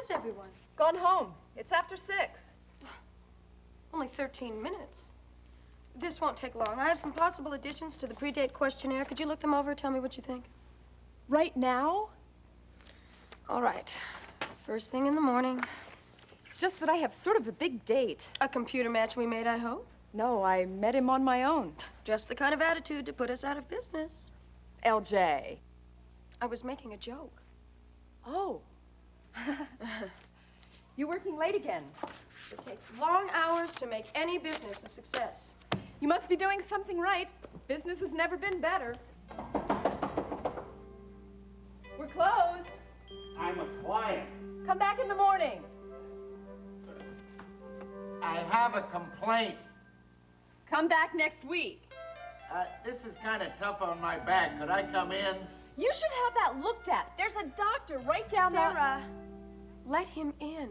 is everyone? Gone home. It's after 6. Only 13 minutes. This won't take long. I have some possible additions to the pre-date questionnaire. Could you look them over and tell me what you think? Right now? All right. First thing in the morning. It's just that I have sort of a big date. A computer match we made, I hope? No, I met him on my own. Just the kind of attitude to put us out of business. LJ. I was making a joke. Oh. You working late again? It takes long hours to make any business a success. You must be doing something right. Business has never been better. We're closed. I'm a client. Come back in the morning. I have a complaint. Come back next week. This is kind of tough on my back. Could I come in? You should have that looked at. There's a doctor right down there. Sarah, let him in.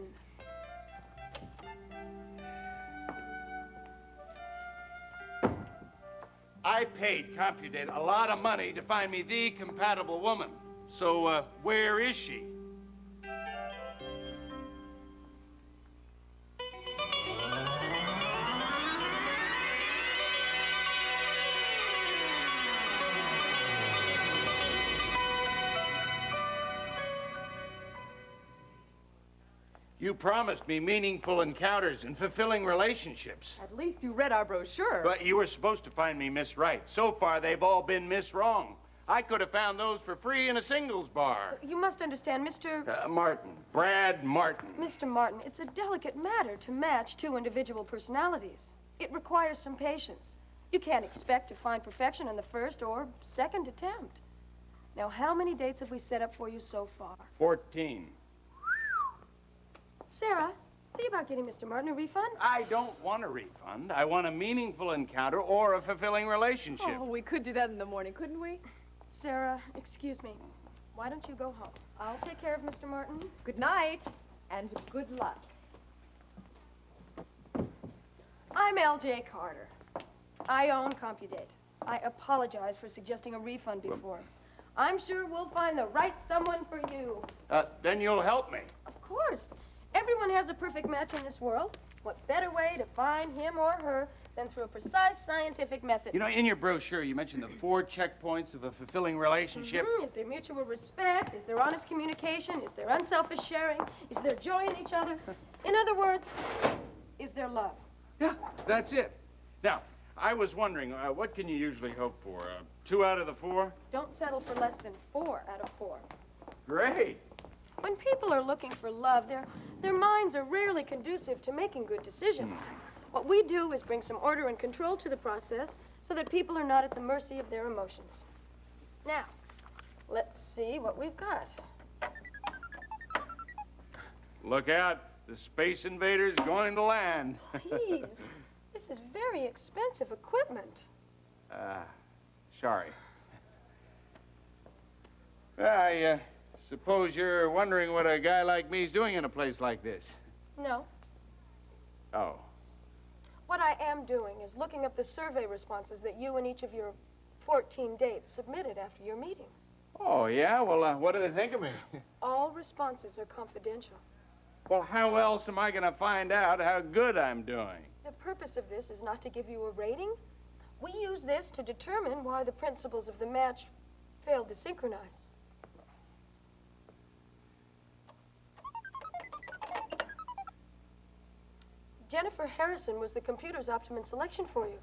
I paid Compu-Date a lot of money to find me the compatible woman. So, where is she? You promised me meaningful encounters and fulfilling relationships. At least you read our brochure. But you were supposed to find me Miss Right. So far, they've all been Miss Wrong. I could have found those for free in a singles bar. You must understand, Martin. Brad Martin. Mr. Martin, it's a delicate matter to match two individual personalities. It requires some patience. You can't expect to find perfection on the first or second attempt. Now, how many dates have we set up for you so far? 14. Sarah, see about getting Mr. Martin a refund? I don't want a refund. I want a meaningful encounter or a fulfilling relationship. Oh, we could do that in the morning, couldn't we? Sarah, excuse me. Why don't you go home? I'll take care of Mr. Martin. Good night, and good luck. I'm L.J. Carter. I own Compu-Date. I apologize for suggesting a refund before. I'm sure we'll find the right someone for you. Then you'll help me. Of course. Everyone has a perfect match in this world. What better way to find him or her than through a precise scientific method? You know, in your brochure, you mentioned the 4 checkpoints of a fulfilling relationship. Is there mutual respect? Is there honest communication? Is there unselfish sharing? Is there joy in each other? In other words, is there love? Yeah, that's it. Now, I was wondering, what can you usually hope for? 2 out of the 4? Don't settle for less than 4 out of 4. Great. When people are looking for love, their minds are rarely conducive to making good decisions. What we do is bring some order and control to the process so that people are not at the mercy of their emotions. Now, let's see what we've got. Look out. The Space Invader's going to land. Please. This is very expensive equipment. Sorry. I suppose you're wondering what a guy like me's doing in a place like this. No. Oh. What I am doing is looking up the survey responses that you and each of your 14 dates submitted after your meetings. Oh, yeah? Well, what do they think of me? All responses are confidential. Well, how else am I going to find out how good I'm doing? The purpose of this is not to give you a rating. We use this to determine why the principles of the match failed to synchronize. Jennifer Harrison was the computer's optimum selection for you.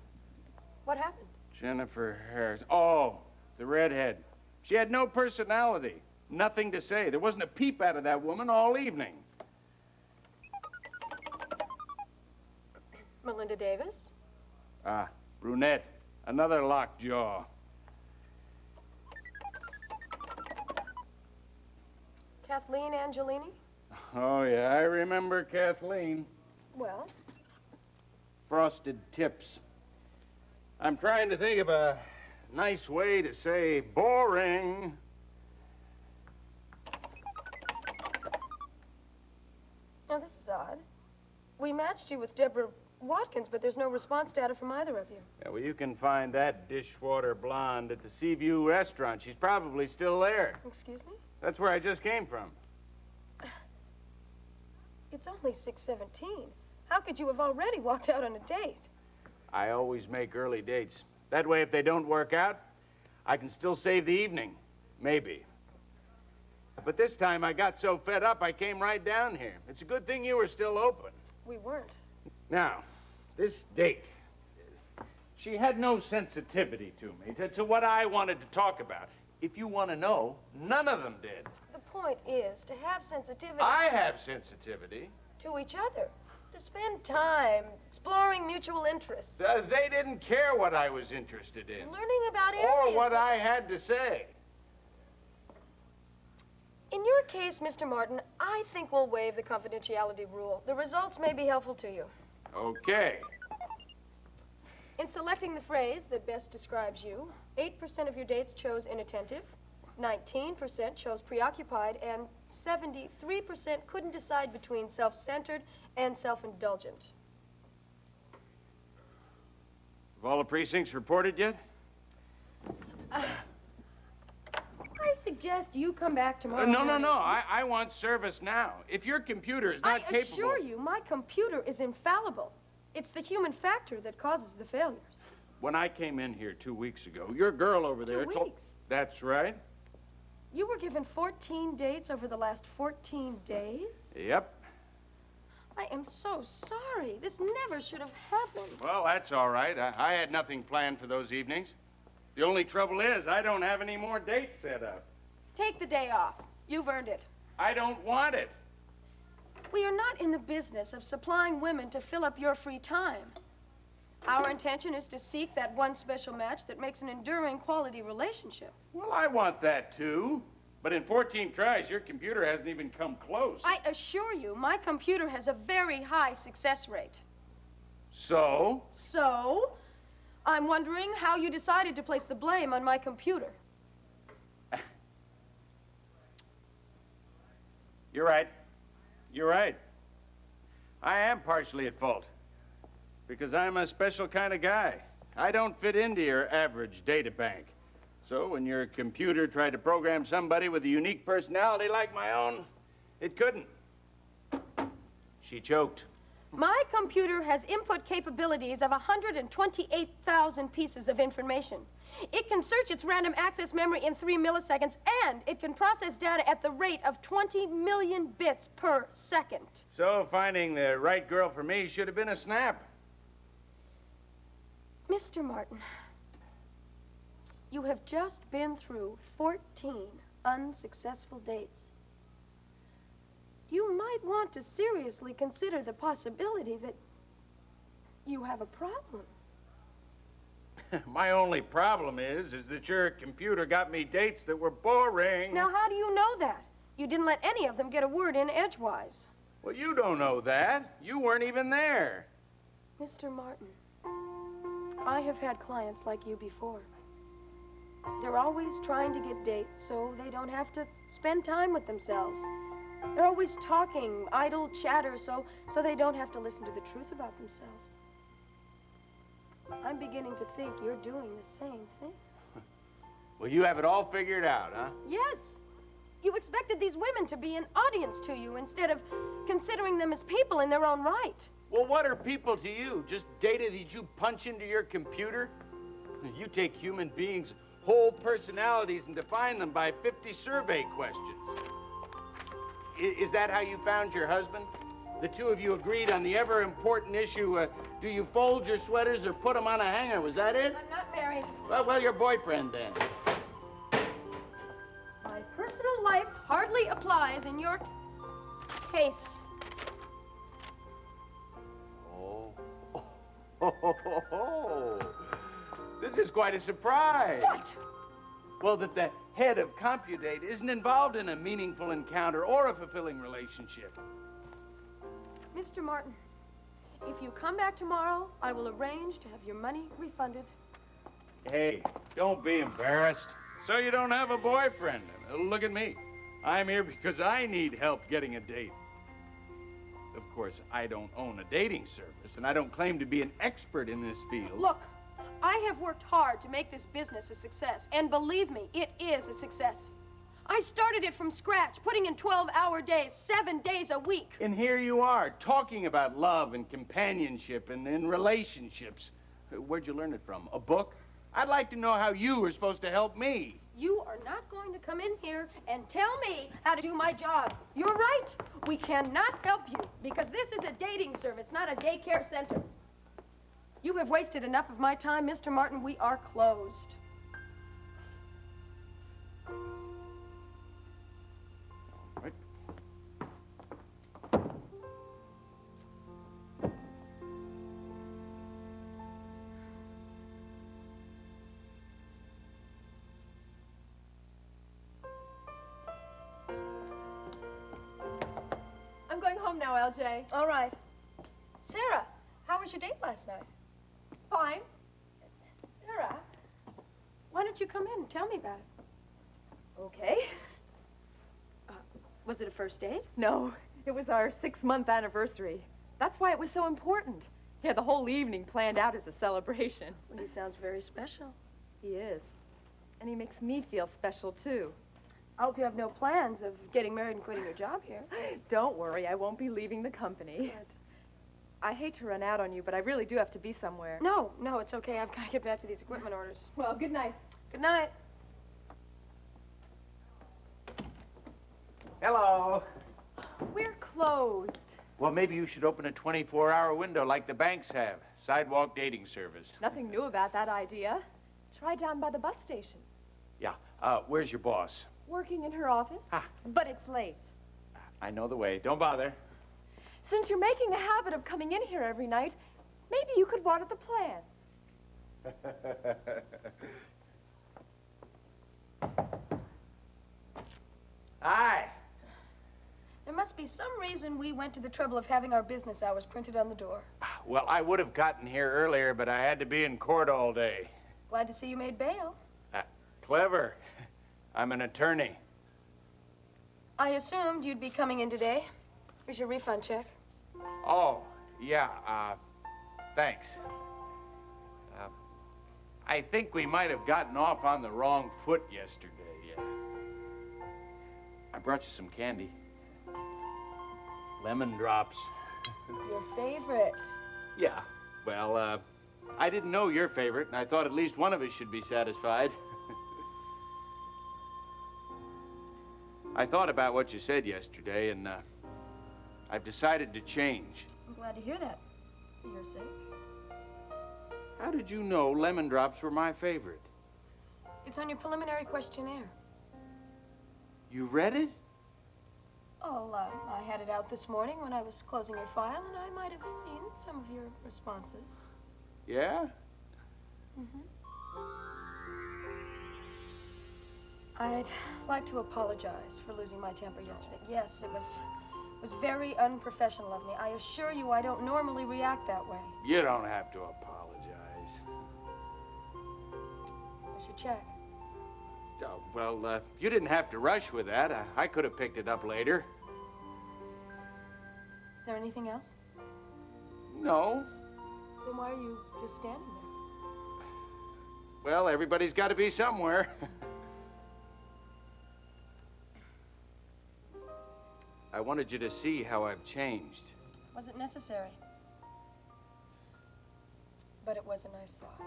What happened? Jennifer Harris. Oh, the redhead. She had no personality. Nothing to say. There wasn't a peep out of that woman all evening. Melinda Davis? Brunette. Another lockjaw. Kathleen Angelini? Oh, yeah, I remember Kathleen. Well? Frosted tips. I'm trying to think of a nice way to say boring. Now, this is odd. We matched you with Deborah Watkins, but there's no response data from either of you. Yeah, well, you can find that dishwater blonde at the Seaview restaurant. She's probably still there. Excuse me? That's where I just came from. It's only 6:17. How could you have already walked out on a date? I always make early dates. That way, if they don't work out, I can still save the evening. Maybe. But this time, I got so fed up, I came right down here. It's a good thing you were still open. We weren't. Now, this date, she had no sensitivity to me, to what I wanted to talk about. If you want to know, none of them did. The point is to have sensitivity I have sensitivity. to each other, to spend time exploring mutual interests, They didn't care what I was interested in, learning about or areas. what I had to say. In your case, Mr. Martin, I think we'll waive the confidentiality rule. The results may be helpful to you. Okay. In selecting the phrase that best describes you, 8% of your dates chose inattentive, 19% chose preoccupied, and 73% couldn't decide between self-centered and self-indulgent. Have all the precincts reported yet? I suggest you come back tomorrow No. morning. I want service now. If your computer is not I capable... assure you, my computer is infallible. It's the human factor that causes the failures. When I came in here 2 weeks ago, your girl over there 2 told... weeks? That's right. You were given 14 dates over the last 14 days? Yep. I am so sorry. This never should have happened. Well, that's all right. I had nothing planned for those evenings. The only trouble is I don't have any more dates set up. Take the day off. You've earned it. I don't want it. We are not in the business of supplying women to fill up your free time. Our intention is to seek that one special match that makes an enduring quality relationship. Well, I want that too. But in 14 tries, your computer hasn't even come close. I assure you, my computer has a very high success rate. So? So, I'm wondering how you decided to place the blame on my computer. You're right. You're right. I am partially at fault. Because I'm a special kind of guy. I don't fit into your average data bank. So when your computer tried to program somebody with a unique personality like my own, it couldn't. She choked. My computer has input capabilities of 128,000 pieces of information. It can search its random access memory in 3 milliseconds, and it can process data at the rate of 20 million bits per second. So finding the right girl for me should have been a snap. Mr. Martin, you have just been through 14 unsuccessful dates. You might want to seriously consider the possibility that you have a problem. My only problem is that your computer got me dates that were boring. Now, how do you know that? You didn't let any of them get a word in edgewise. Well, you don't know that. You weren't even there. Mr. Martin, I have had clients like you before. They're always trying to get dates so they don't have to spend time with themselves. They're always talking, idle chatter, so they don't have to listen to the truth about themselves. I'm beginning to think you're doing the same thing. Well, you have it all figured out, huh? Yes. You expected these women to be an audience to you instead of considering them as people in their own right. Well, what are people to you? Just data that you punch into your computer? You take human beings' whole personalities and define them by 50 survey questions. Is that how you found your husband? The two of you agreed on the ever-important issue, do you fold your sweaters or put them on a hanger? Was that it? I'm not married. Well, your boyfriend then. My personal life hardly applies in your case. Oh. This is quite a surprise. What? Well, that the head of Compu-Date isn't involved in a meaningful encounter or a fulfilling relationship. Mr. Martin, if you come back tomorrow, I will arrange to have your money refunded. Hey, don't be embarrassed. So you don't have a boyfriend. Look at me. I'm here because I need help getting a date. Of course, I don't own a dating service, and I don't claim to be an expert in this field. Look, I have worked hard to make this business a success, and believe me, it is a success. I started it from scratch, putting in 12-hour days, 7 days a week. And here you are, talking about love and companionship and relationships. Where'd you learn it from? A book? I'd like to know how you were supposed to help me. You are not going to come in here and tell me how to do my job. You're right. We cannot help you because this is a dating service, not a daycare center. You have wasted enough of my time, Mr. Martin. We are closed. Right. I'm going home now, LJ. All right. Sarah, how was your date last night? Fine. Sarah, why don't you come in and tell me about it? Okay. Was it a first date? No, it was our 6-month anniversary. That's why it was so important. He had the whole evening planned out as a celebration. Well, he sounds very special. He is. And he makes me feel special, too. I hope you have no plans of getting married and quitting your job here. Don't worry, I won't be leaving the company. But I hate to run out on you, but I really do have to be somewhere. no, it's okay. I've got to get back to these equipment orders. Well, good night. Good night. Hello. We're closed. Well, maybe you should open a 24-hour window like the banks have. Sidewalk dating service. Nothing new about that idea. Try down by the bus station. Yeah. Where's your boss? Working in her office. Ah. But it's late. I know the way. Don't bother. Since you're making a habit of coming in here every night, maybe you could water the plants. Hi. There must be some reason we went to the trouble of having our business hours printed on the door. Well, I would have gotten here earlier, but I had to be in court all day. Glad to see you made bail. Clever. I'm an attorney. I assumed you'd be coming in today. Here's your refund check. Oh, yeah, thanks. I think we might have gotten off on the wrong foot yesterday. I brought you some candy. Lemon drops. Your favorite. Yeah, well, I didn't know your favorite, and I thought at least one of us should be satisfied. I thought about what you said yesterday, and I've decided to change. I'm glad to hear that, for your sake. How did you know lemon drops were my favorite? It's on your preliminary questionnaire. You read it? Oh, I had it out this morning when I was closing your file, and I might have seen some of your responses. Yeah? I'd like to apologize for losing my temper yesterday. Yes, it was very unprofessional of me. I assure you I don't normally react that way. You don't have to apologize. Here's your check. Oh, well, you didn't have to rush with that. I could have picked it up later. Is there anything else? No. Then why are you just standing there? Well, everybody's got to be somewhere. I wanted you to see how I've changed. Wasn't necessary. But it was a nice thought.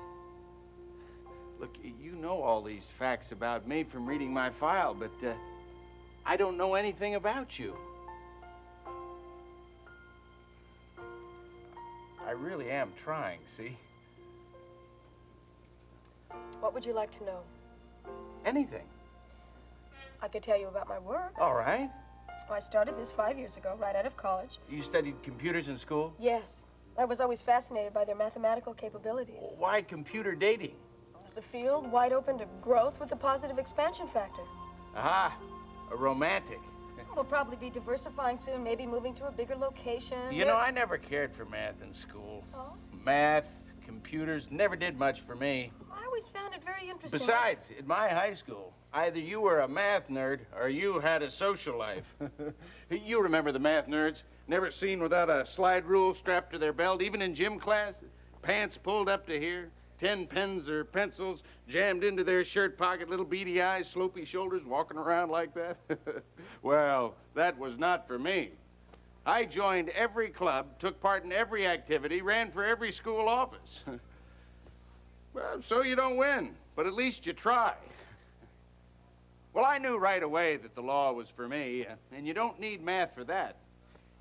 Look, you know all these facts about me from reading my file, but I don't know anything about you. I really am trying, see? What would you like to know? Anything. I could tell you about my work. All right. I started this 5 years ago, right out of college. You studied computers in school? Yes. I was always fascinated by their mathematical capabilities. Why computer dating? It's a field wide open to growth with a positive expansion factor. Aha, a romantic. We'll probably be diversifying soon, maybe moving to a bigger location. You know, I never cared for math in school. Oh? Math, computers, never did much for me. I always found it very interesting. Besides, in my high school, either you were a math nerd or you had a social life. You remember the math nerds? Never seen without a slide rule strapped to their belt, even in gym class? Pants pulled up to here? 10 pens or pencils jammed into their shirt pocket, little beady eyes, slopey shoulders, walking around like that? Well, that was not for me. I joined every club, took part in every activity, ran for every school office. Well, so you don't win, but at least you try. Well, I knew right away that the law was for me, and you don't need math for that.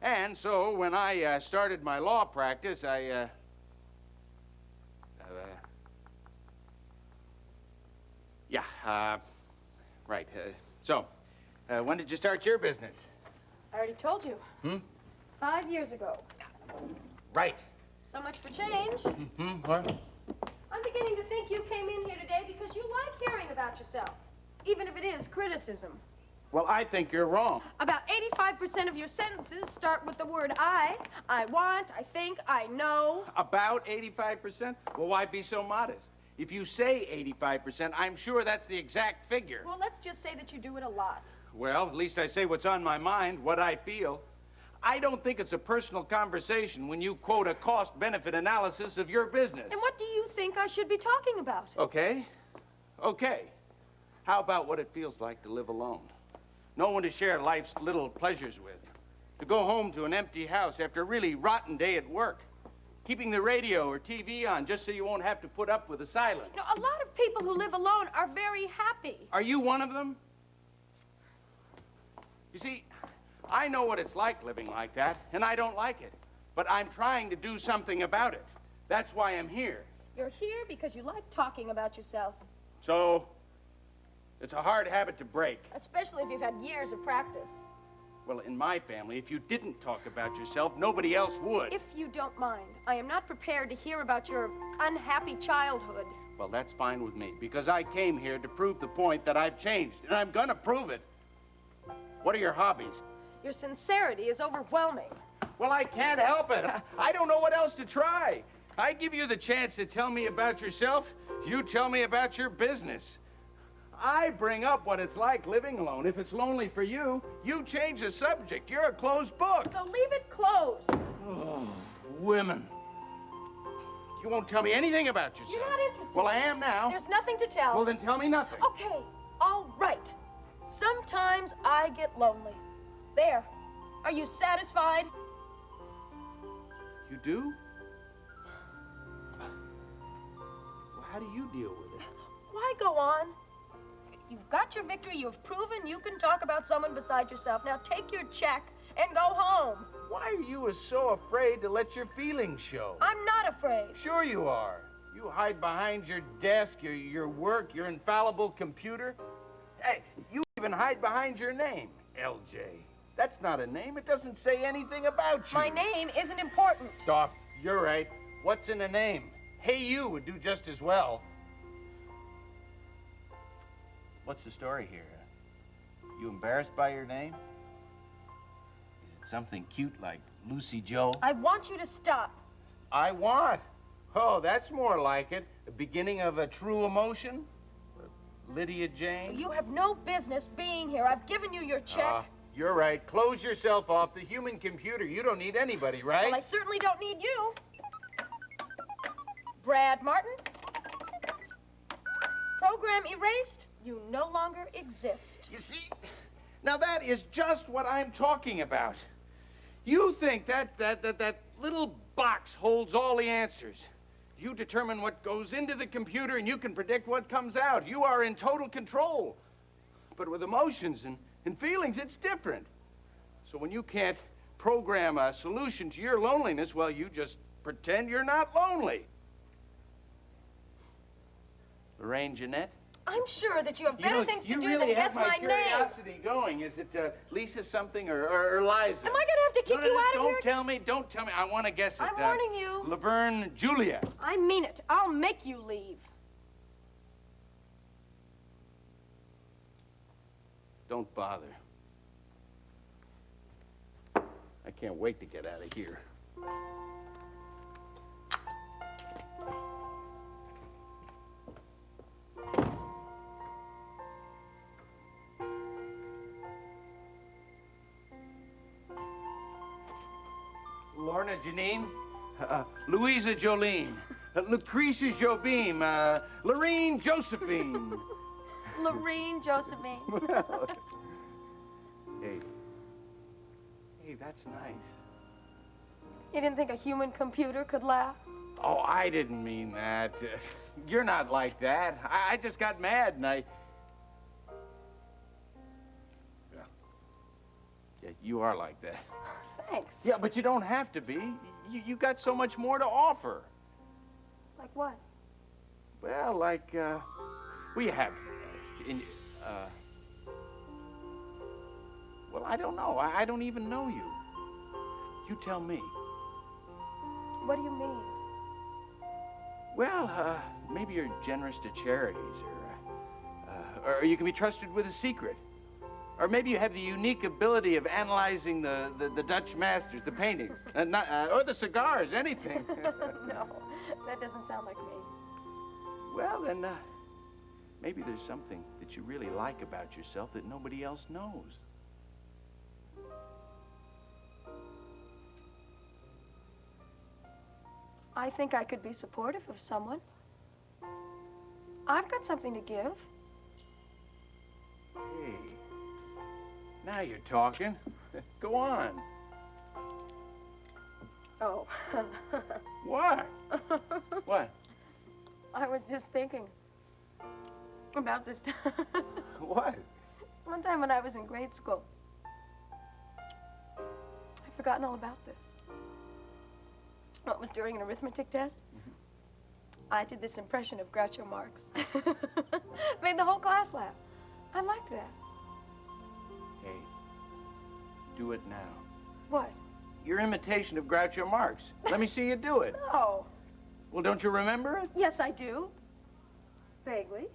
And so when I started my law practice, right. When did you start your business? I already told you. 5 years ago. Right. So much for change. What? I'm beginning to think you came in here today because you like hearing about yourself, even if it is criticism. Well, I think you're wrong. About 85% of your sentences start with the word I want, I think, I know. About 85%? Well, why be so modest? If you say 85%, I'm sure that's the exact figure. Well, let's just say that you do it a lot. Well, at least I say what's on my mind, what I feel. I don't think it's a personal conversation when you quote a cost-benefit analysis of your business. And what do you think I should be talking about? Okay. How about what it feels like to live alone? No one to share life's little pleasures with. To go home to an empty house after a really rotten day at work. Keeping the radio or TV on just so you won't have to put up with the silence. You know, a lot of people who live alone are very happy. Are you one of them? You see, I know what it's like living like that, and I don't like it. But I'm trying to do something about it. That's why I'm here. You're here because you like talking about yourself. So, it's a hard habit to break. Especially if you've had years of practice. Well, in my family, if you didn't talk about yourself, nobody else would. If you don't mind, I am not prepared to hear about your unhappy childhood. Well, that's fine with me, because I came here to prove the point that I've changed, and I'm gonna prove it. What are your hobbies? Your sincerity is overwhelming. Well, I can't help it. I don't know what else to try. I give you the chance to tell me about yourself. You tell me about your business. I bring up what it's like living alone. If it's lonely for you, you change the subject. You're a closed book. So leave it closed. Oh, women. You won't tell me anything about yourself. You're not interested. Well, I am now. There's nothing to tell. Well, then tell me nothing. Okay, all right. Sometimes I get lonely. There. Are you satisfied? You do? Well, how do you deal with it? Why go on? You've got your victory. You've proven you can talk about someone beside yourself. Now take your check and go home. Why are you so afraid to let your feelings show? I'm not afraid. Sure you are. You hide behind your desk, your work, your infallible computer. Hey, you even hide behind your name, LJ. That's not a name. It doesn't say anything about you. My name isn't important. Stop. You're right. What's in a name? Hey, you would do just as well. What's the story here? You embarrassed by your name? Is it something cute like Lucy Joe? I want you to stop. I want? Oh, that's more like it. The beginning of a true emotion? Lydia Jane? You have no business being here. I've given you your check. You're right. Close yourself off. The human computer. You don't need anybody, right? Well, I certainly don't need you. Brad Martin? Program erased. You no longer exist. You see, now that is just what I'm talking about. You think that little box holds all the answers. You determine what goes into the computer and you can predict what comes out. You are in total control. But with emotions and feelings, it's different. So when you can't program a solution to your loneliness, well, you just pretend you're not lonely. Lorraine Jeanette? I'm sure that you have better things to do really than guess have my name. curiosity going. Is it Lisa something or Liza? Am I gonna have to kick you out of here? Don't tell me. I want to guess it. I'm warning you. Laverne Julia. I mean it. I'll make you leave. Don't bother. I can't wait to get out of here. Lorna Janine, Louisa Jolene, Lucretia Jobim, Lorene Josephine. Lorene Josephine. Well, hey, that's nice. You didn't think a human computer could laugh? Oh, I didn't mean that. You're not like that. I just got mad and I... Yeah, you are like that. Thanks. Yeah, but you don't have to be. You got so much more to offer. Like what? Well, like, we have, well, I don't know. I don't even know you. You tell me. What do you mean? Well, maybe you're generous to charities, or you can be trusted with a secret. Or maybe you have the unique ability of analyzing the Dutch masters, the paintings, or the cigars, anything. No, that doesn't sound like me. Well, then, maybe there's something that you really like about yourself that nobody else knows. I think I could be supportive of someone. I've got something to give. Hey, now you're talking. Go on. Oh. What? What? I was just thinking about this time. What? One time when I was in grade school. I'd forgotten all about this. Well, it was during an arithmetic test. I did this impression of Groucho Marx. Made the whole class laugh. I liked that. Hey, do it now. What? Your imitation of Groucho Marx. Let me see you do it. No. Well, don't you remember it? Yes, I do. Vaguely.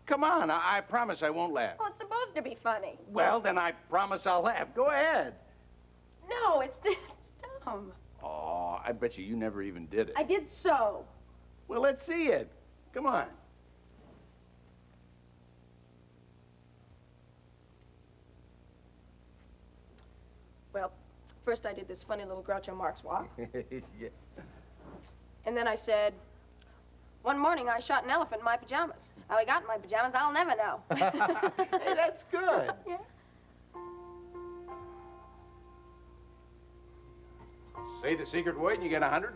Come on, I promise I won't laugh. Well, it's supposed to be funny. Well, then I promise I'll laugh. Go ahead. No, it's dumb. Oh, I bet you never even did it. I did so. Well, let's see it. Come on. Well, first I did this funny little Groucho Marx walk. Yeah. And then I said, one morning I shot an elephant in my pajamas. How I got in my pajamas, I'll never know. Hey, that's good. Yeah. Say the secret word and you get $100.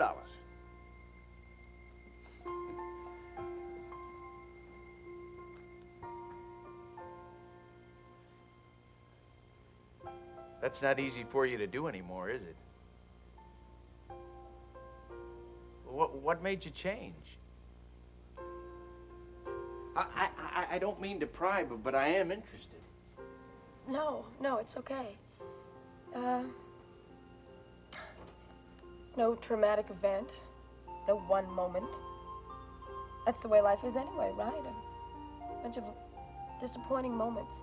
That's not easy for you to do anymore, is it? What made you change? I don't mean to pry, but I am interested. No, it's okay. There's no traumatic event, no one moment. That's the way life is anyway, right? A bunch of disappointing moments.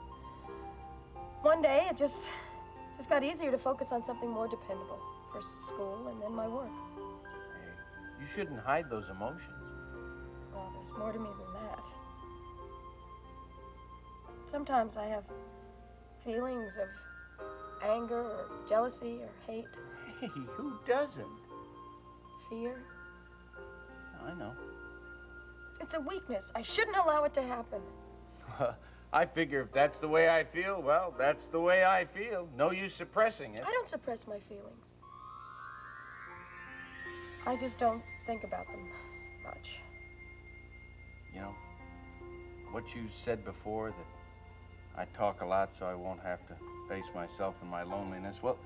One day, it just got easier to focus on something more dependable. First school, and then my work. Hey, you shouldn't hide those emotions. Well, there's more to me than that. Sometimes I have feelings of anger or jealousy or hate, Hey, who doesn't? fear. I know. It's a weakness. I shouldn't allow it to happen. I figure if that's the way I feel, well, that's the way I feel. No use suppressing it. I don't suppress my feelings. I just don't think about them much. You know, what you said before, that I talk a lot so I won't have to face myself and my loneliness, well,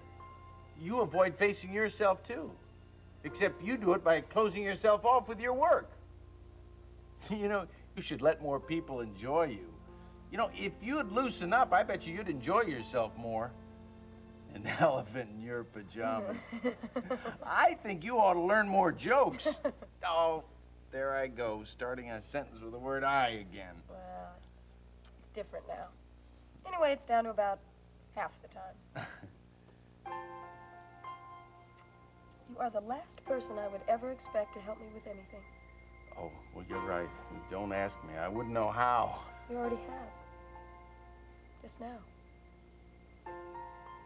you avoid facing yourself too. Except you do it by closing yourself off with your work. You know, you should let more people enjoy you. You know, if you'd loosen up, I bet you'd enjoy yourself more. An elephant in your pajamas. I think you ought to learn more jokes. Oh, there I go, starting a sentence with the word I again. Well, it's different now. Anyway, it's down to about half the time. You are the last person I would ever expect to help me with anything. Oh, well, you're right. Don't ask me. I wouldn't know how. You already have. Just now.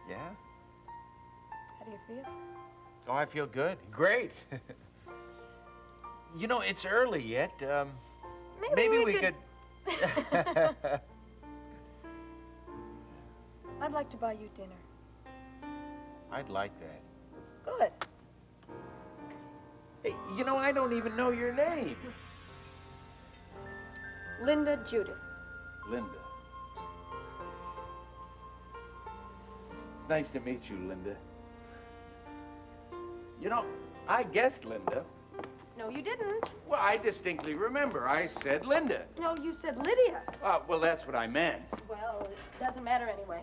Yeah? How do you feel? Oh, I feel good. Great. You know, it's early yet. Maybe we could... I'd like to buy you dinner. I'd like that. Good. Hey, you know, I don't even know your name. Linda Judith. Linda. It's nice to meet you, Linda. You know, I guessed Linda. No, you didn't. Well, I distinctly remember I said Linda. No, you said Lydia. Well, that's what I meant. Well, it doesn't matter anyway.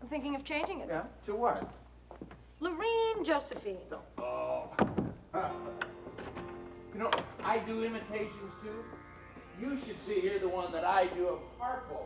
I'm thinking of changing it. Yeah? To what? Lorene Josephine. Oh. You know, I do imitations too. You should see here the one that I do of Harpo.